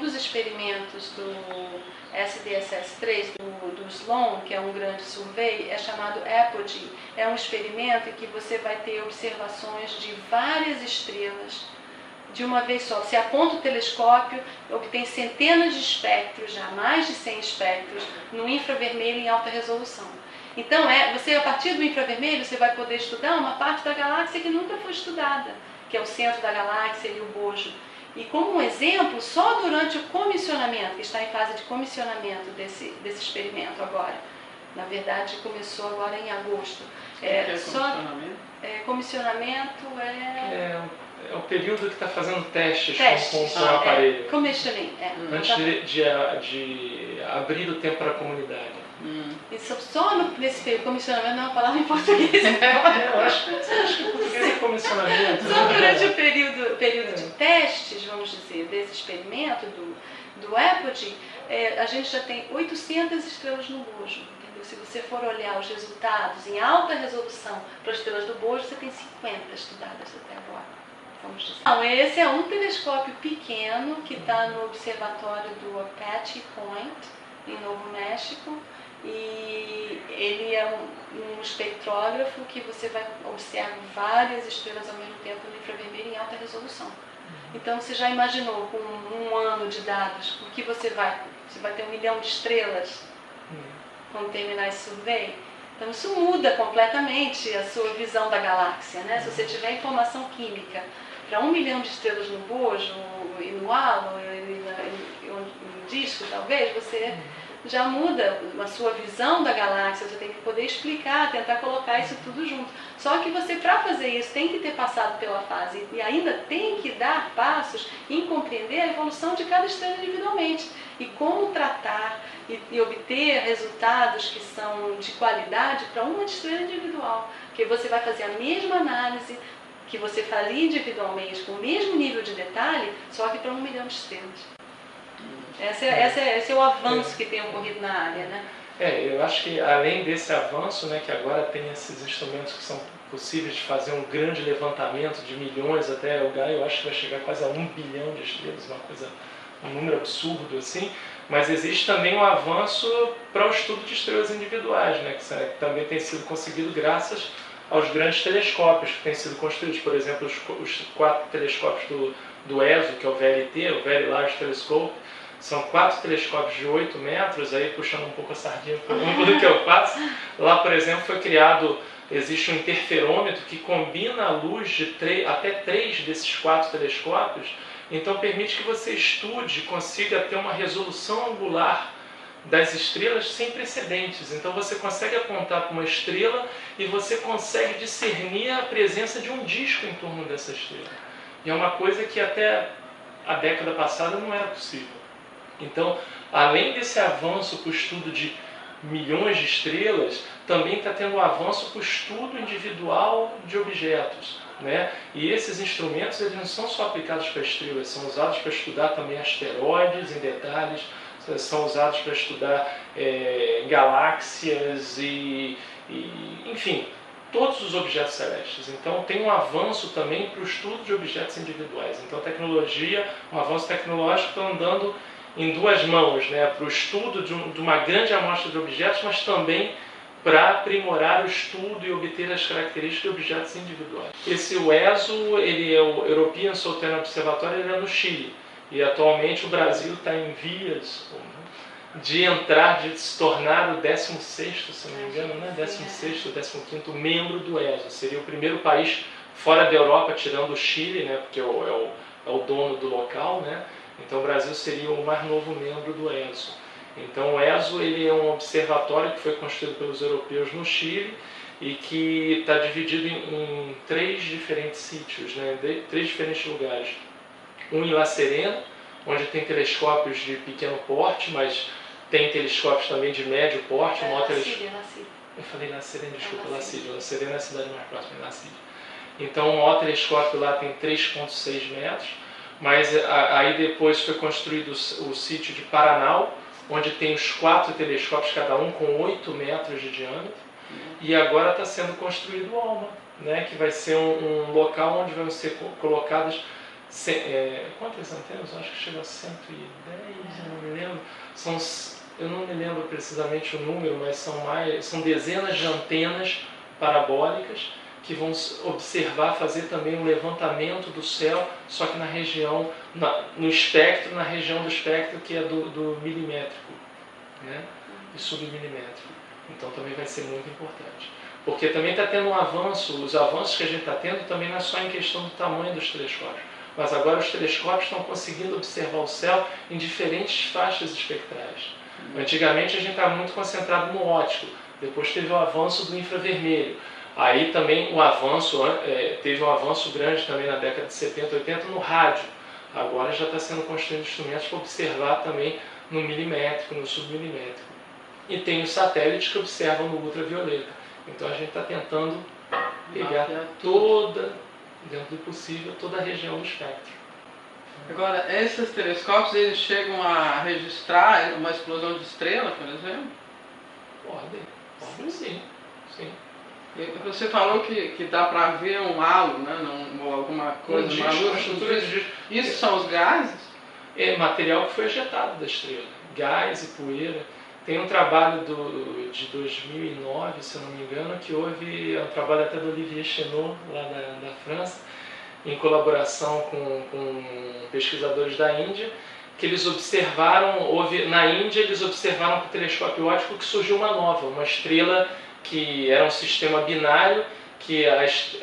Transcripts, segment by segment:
dos experimentos do SDSS-3, do Sloan, que é um grande survey, é chamado Apogee. É um experimento em que você vai ter observações de várias estrelas de uma vez só. Você aponta o telescópio, obtém centenas de espectros, já mais de 100 espectros, no infravermelho em alta resolução. Então, você, a partir do infravermelho, você vai poder estudar uma parte da galáxia que nunca foi estudada, que é o centro da galáxia e o bojo. E como um exemplo, só durante o comissionamento, que está em fase de comissionamento desse experimento agora, na verdade começou agora em agosto. O que é comissionamento? Comissionamento é o período que está fazendo testes com o aparelho. Commissioning. Antes de abrir o tempo para a comunidade. Isso só nesse período, comissionamento não é uma palavra em português. Eu acho que em português é comissionamento. Só durante o período de testes, vamos dizer, desse experimento do Apogee, a gente já tem 800 estrelas no bojo. Entendeu? Se você for olhar os resultados em alta resolução para as estrelas do bojo, você tem 50 estudadas até agora. Vamos dizer. Então, esse é um telescópio pequeno que está no observatório do Apache Point, em Novo México. E ele é um espectrógrafo que você vai observar várias estrelas ao mesmo tempo no infravermelho em alta resolução. Então você já imaginou com um ano de dados o que você vai ter 1 milhão de estrelas quando terminar esse survey? Então isso muda completamente a sua visão da galáxia, né? Se você tiver informação química para 1 milhão de estrelas no bojo e no halo e no disco, talvez você já muda a sua visão da galáxia. Você tem que poder explicar, tentar colocar isso tudo junto. Só que você, para fazer isso, tem que ter passado pela fase e ainda tem que dar passos em compreender a evolução de cada estrela individualmente e como tratar e obter resultados que são de qualidade para uma estrela individual. Porque você vai fazer a mesma análise que você faria individualmente, com o mesmo nível de detalhe, só que para 1 milhão de estrelas. Esse é o avanço que tem ocorrido na área, né? Eu acho que além desse avanço, né, que agora tem esses instrumentos que são possíveis de fazer um grande levantamento de milhões até o Gaia, eu acho que vai chegar quase a 1 bilhão de estrelas, um número absurdo assim, mas existe também um avanço para o estudo de estrelas individuais, né, que também tem sido conseguido graças aos grandes telescópios que têm sido construídos. Por exemplo, os 4 telescópios do ESO, que é o VLT, o Very Large Telescope. São 4 telescópios de 8 metros, aí puxando um pouco a sardinha para o que eu faço. Lá, por exemplo, foi criado, existe um interferômetro que combina a luz de até 3 desses 4 telescópios, então permite que você estude, consiga ter uma resolução angular das estrelas sem precedentes. Então você consegue apontar para uma estrela e você consegue discernir a presença de um disco em torno dessa estrela. E é uma coisa que até a década passada não era possível. Então, além desse avanço para o estudo de milhões de estrelas, também está tendo um avanço para o estudo individual de objetos, né? E esses instrumentos eles não são só aplicados para estrelas, são usados para estudar também asteroides em detalhes, são usados para estudar galáxias enfim, todos os objetos celestes. Então tem um avanço também para o estudo de objetos individuais. Então a tecnologia, um avanço tecnológico está andando em duas mãos, né, para o estudo de uma grande amostra de objetos, mas também para aprimorar o estudo e obter as características de objetos individuais. O ESO, ele é o European Southern Observatory, ele é no Chile. E atualmente o Brasil está em vias de se tornar o 16º, se não me engano, né? 16º, 15º membro do ESO. Seria o primeiro país fora da Europa, tirando o Chile, né? Porque é o dono do local, né? Então o Brasil seria o mais novo membro do ESO. Então o ESO ele é um observatório que foi construído pelos europeus no Chile e que está dividido em 3 diferentes sítios, né? 3 diferentes lugares. Um em La Serena, onde tem telescópios de pequeno porte, mas tem telescópios também de médio porte. Eu falei La Serena, desculpa, La Serena. La Serena é a cidade mais próxima de La Serena. Então o maior telescópio lá tem 3,6 metros, mas aí depois foi construído o sítio de Paranal, onde tem os 4 telescópios, cada um com 8 metros de diâmetro, e agora está sendo construído o ALMA, né, que vai ser um local onde vão ser colocadas Quantas antenas? Eu acho que chega a 110, eu não me lembro. Eu não me lembro precisamente o número, mas são dezenas de antenas parabólicas que vão observar, fazer também um levantamento do céu, só que na região, no espectro, na região do espectro que é do milimétrico, né? E submilimétrico. Então também vai ser muito importante. Porque também está tendo um avanço, os avanços que a gente está tendo também não é só em questão do tamanho dos telescópios, mas agora os telescópios estão conseguindo observar o céu em diferentes faixas espectrais. Antigamente a gente estava muito concentrado no óptico, depois teve o avanço do infravermelho. Aí também teve um avanço grande também na década de 70, 80 no rádio. Agora já está sendo construído instrumentos para observar também no milimétrico, no submilimétrico. E tem os satélites que observam no ultravioleta. Então a gente está tentando pegar dentro do possível, toda a região do espectro. Agora, esses telescópios, eles chegam a registrar uma explosão de estrela, por exemplo? Podem sim. Você falou que dá para ver um halo, né? Ou alguma coisa, uma luz. Isso são os gases? É material que foi ejetado da estrela, gás e poeira. Tem um trabalho de 2009, se eu não me engano, que houve um trabalho até do Olivier Chenot, lá da França, em colaboração com pesquisadores da Índia, que eles observaram, na Índia eles observaram com o telescópio óptico que surgiu uma nova, uma estrela que era um sistema binário, que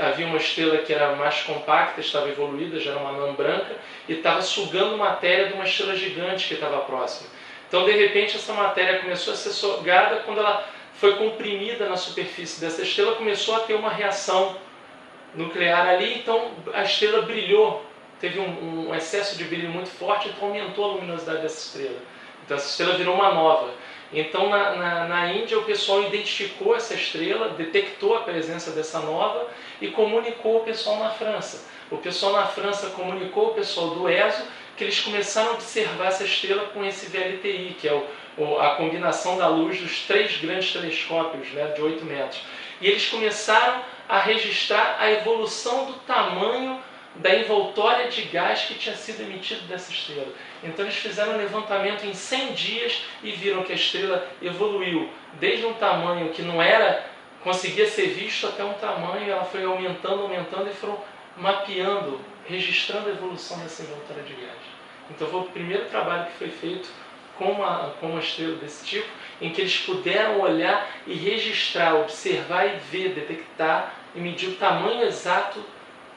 havia uma estrela que era mais compacta, estava evoluída, já era uma anã branca, e estava sugando matéria de uma estrela gigante que estava próxima. Então, de repente, essa matéria começou a ser sugada, quando ela foi comprimida na superfície dessa estrela, começou a ter uma reação nuclear ali, então a estrela brilhou, teve um excesso de brilho muito forte, então aumentou a luminosidade dessa estrela. Então essa estrela virou uma nova. Então na Índia o pessoal identificou essa estrela, detectou a presença dessa nova e comunicou o pessoal na França. O pessoal na França comunicou o pessoal do ESO que eles começaram a observar essa estrela com esse VLTI, que é a combinação da luz dos 3 grandes telescópios, né, de 8 metros. E eles começaram a registrar a evolução do tamanho da envoltória de gás que tinha sido emitido dessa estrela. Então eles fizeram um levantamento em 100 dias e viram que a estrela evoluiu desde um tamanho que não conseguia ser visto até um tamanho, ela foi aumentando e foram mapeando, registrando a evolução dessa envoltória de gás. Então foi o primeiro trabalho que foi feito com uma estrela desse tipo, em que eles puderam olhar e registrar, observar e ver, detectar e medir o tamanho exato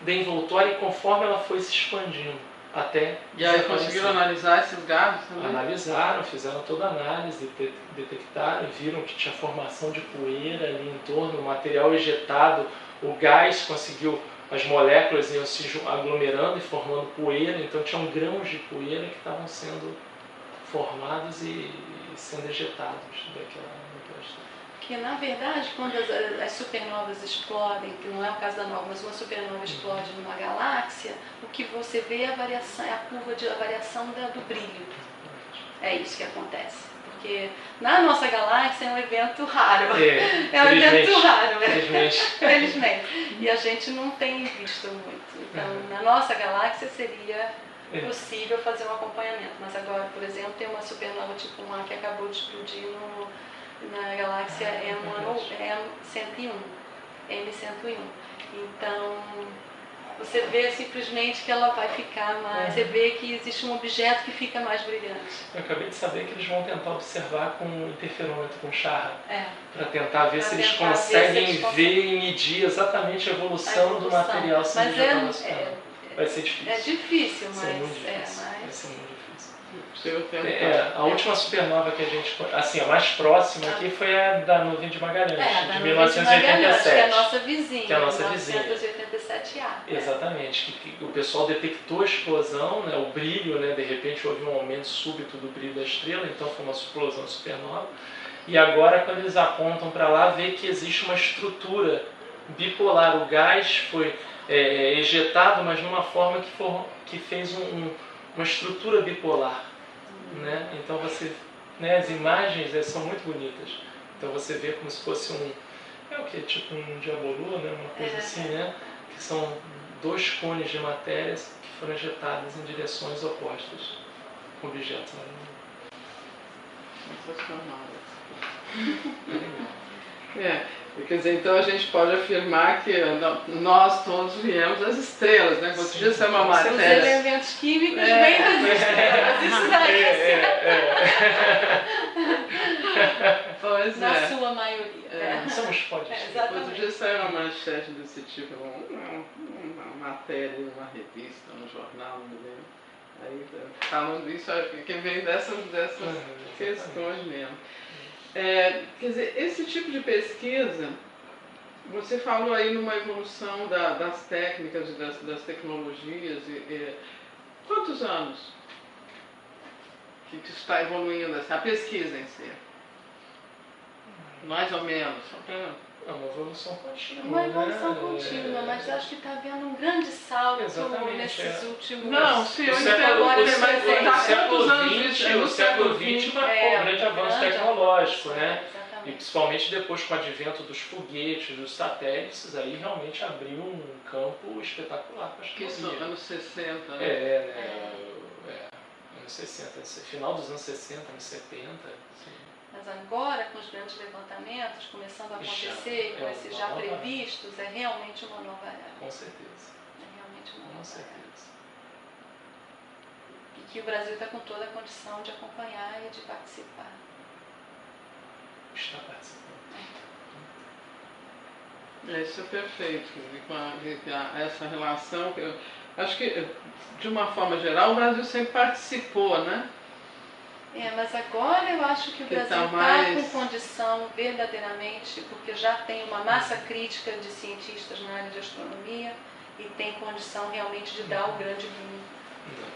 da envoltória e conforme ela foi se expandindo até E aí conseguiram analisar esses gases também? Analisaram, fizeram toda a análise, detectaram e viram que tinha formação de poeira ali em torno, o material ejetado, o gás conseguiu, as moléculas iam se aglomerando e formando poeira, então tinham grãos de poeira que estavam sendo formados e sendo ejetados daquela estrela. Que na verdade, quando as supernovas explodem, que não é o caso da nova, mas uma supernova explode numa galáxia, o que você vê é a curva de variação do brilho. É isso que acontece. Porque na nossa galáxia é um evento raro. É um evento raro, felizmente. E a gente não tem visto muito. Então, na nossa galáxia seria possível fazer um acompanhamento. Mas agora, por exemplo, tem uma supernova tipo 1A que acabou de explodir na galáxia M101. Então, você vê simplesmente que ela vai ficar mais... Você vê que existe um objeto que fica mais brilhante. Eu acabei de saber que eles vão tentar observar com interferômetro, com charra, para tentar ver se eles conseguem ver e medir exatamente a evolução do material sendo ejetado. Vai ser difícil. É difícil, mas... Vai ser muito difícil. Vai ser muito difícil. A última supernova que a gente... Assim, a mais próxima aqui foi a da Nuvem de Magalhães, de 1987. Que é a nossa vizinha. Que é a nossa vizinha. 1987A. Exatamente. Que o pessoal detectou a explosão, né, o brilho, né, de repente houve um aumento súbito do brilho da estrela, então foi uma explosão supernova. E agora, quando eles apontam para lá, vê que existe uma estrutura bipolar. O gás foi ejetado, mas de uma forma que fez uma estrutura bipolar. Né? Então as imagens são muito bonitas. Então você vê como se fosse tipo um diabolô, né? Uma coisa assim, né? Que são 2 cones de matérias que foram ejetadas em direções opostas com objetos lá quer dizer, então a gente pode afirmar que nós todos viemos das estrelas, né? Como se diz, é uma Os matéria. elementos químicos vêm das estrelas. Isso daí Pois na sua maioria. Somos pó de estrela. Outro dia saiu uma manchete desse tipo, uma matéria, uma revista, um jornal, não me lembro. Aí falando isso, que vem dessas questões mesmo. Quer dizer, esse tipo de pesquisa, você falou aí numa evolução das técnicas e das tecnologias. Quantos anos que está evoluindo a pesquisa em si? Mais ou menos. É uma evolução contínua. Uma evolução contínua, mas acho que está havendo um grande salto nesses últimos... Não, sim, eu entendo. O século XX marcou um grande avanço tecnológico, né? E principalmente depois com o advento dos foguetes, dos satélites, aí realmente abriu um campo espetacular para a astronomia. Que são anos 60, né? Anos 60, final dos anos 60, anos 70. Sim. Mas agora, com os grandes levantamentos começando a acontecer, com esses já previstos, é realmente uma nova era. Com certeza. É realmente uma nova era. Certeza. E que o Brasil está com toda a condição de acompanhar e de participar. Está participando. Isso é perfeito. Essa relação, eu acho que, de uma forma geral, o Brasil sempre participou, né? Mas agora eu acho que o Brasil está com condição verdadeiramente, porque já tem uma massa crítica de cientistas na área de astronomia e tem condição realmente de dar o grande boom.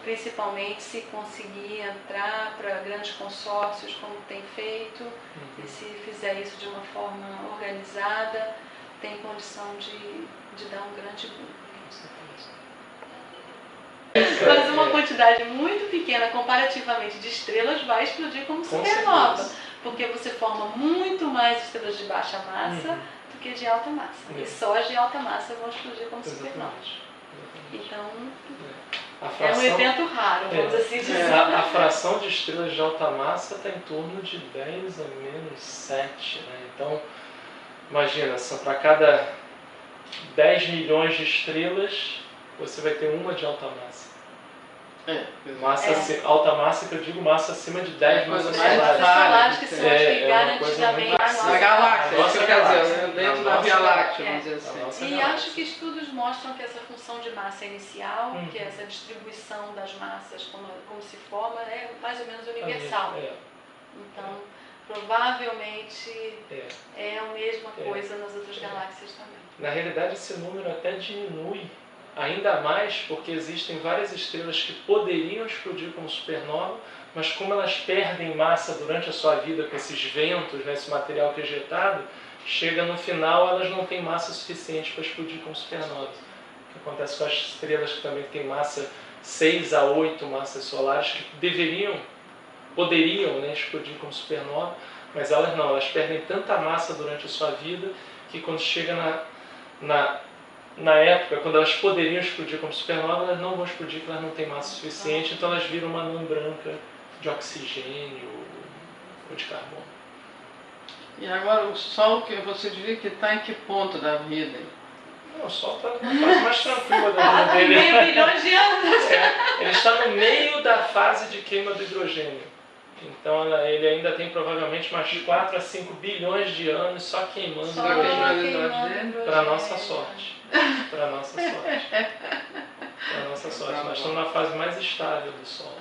Principalmente se conseguir entrar para grandes consórcios como tem feito, e se fizer isso de uma forma organizada, tem condição de dar um grande boom. Mas uma quantidade muito pequena comparativamente de estrelas vai explodir como supernova, porque você forma muito mais estrelas de baixa massa do que de alta massa. E só as de alta massa vão explodir como supernovas. Então, é um evento raro, vamos assim dizer. A fração de estrelas de alta massa está em torno de 10 a menos 7. Né? Então, imagina, para cada 10 milhões de estrelas, você vai ter uma de alta massa. Alta massa, que eu digo massa acima de 10 massas solares, que são as que garantidamente a nossa galáxia, dentro da Via Láctea, vamos dizer assim. E acho que estudos mostram que essa função de massa inicial, que essa distribuição das massas, como se forma, é mais ou menos universal. Então, provavelmente é a mesma coisa nas outras galáxias também. Na realidade, esse número até diminui ainda mais porque existem várias estrelas que poderiam explodir como supernova, mas como elas perdem massa durante a sua vida com esses ventos, né, esse material que é ejetado, chega no final elas não têm massa suficiente para explodir como supernova. O que acontece com as estrelas que também têm massa 6 a 8 massas solares, que poderiam, né, explodir como supernova, mas elas não, elas perdem tanta massa durante a sua vida que quando chega na época, quando elas poderiam explodir como supernova, elas não vão explodir porque elas não têm massa suficiente, então elas viram uma anã branca de oxigênio ou de carbono. E agora o Sol, que você diria que está em que ponto da vida? Não, o Sol está numa fase mais tranquila da vida dele. Meio bilhão de anos. Ele está no meio da fase de queima do hidrogênio. Então ele ainda tem provavelmente mais 4 a 5 bilhões de anos só queimando hidrogênio. Para nossa sorte. Para nossa sorte. Para nossa sorte. Nós estamos na fase mais estável do Sol.